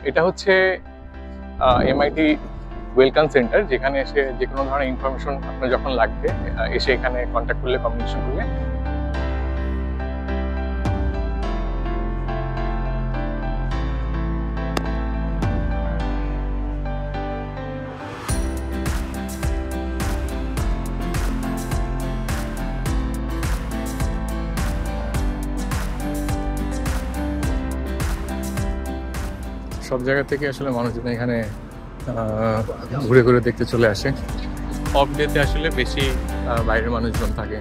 এটা হচ্ছে MIT welcome centre, যেখানে এসে যে কোনো ধরনের ইনফরমেশন আপনার যখন লাগবে এসে এখানে কন্ট্যাক্ট করলে, কমিউনিকেশন করলে সব জায়গা থেকে আসলে মানুষজন এখানে ঘুরে ঘুরে দেখতে চলে আসে। অফ ডেতে আসলে বেশি বাইরের মানুষজন থাকে।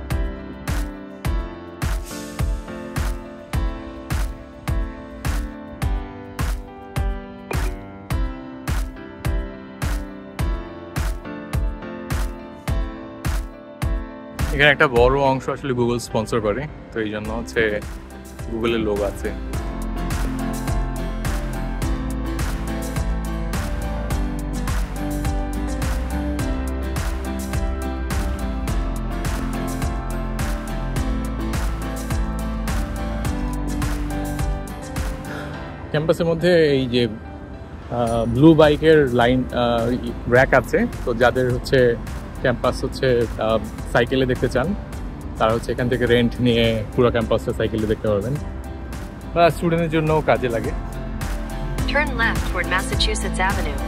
এখানে একটা বড় অংশ আসলে গুগল স্পন্সর করে, তো এই জন্য হচ্ছে গুগলের লোগো আছে। ক্যাম্পাসের মধ্যে এই যে ব্লু বাইকের লাইন র্যাক আছে, তো যাদের হচ্ছে ক্যাম্পাস হচ্ছে সাইকেলে দেখতে চান তারা হচ্ছে এখান থেকে রেন্ট নিয়ে পুরো ক্যাম্পাসটা সাইকেলে দেখতে পারবেন, বা স্টুডেন্টের জন্যও কাজে লাগে। Turn left toward Massachusetts Avenue.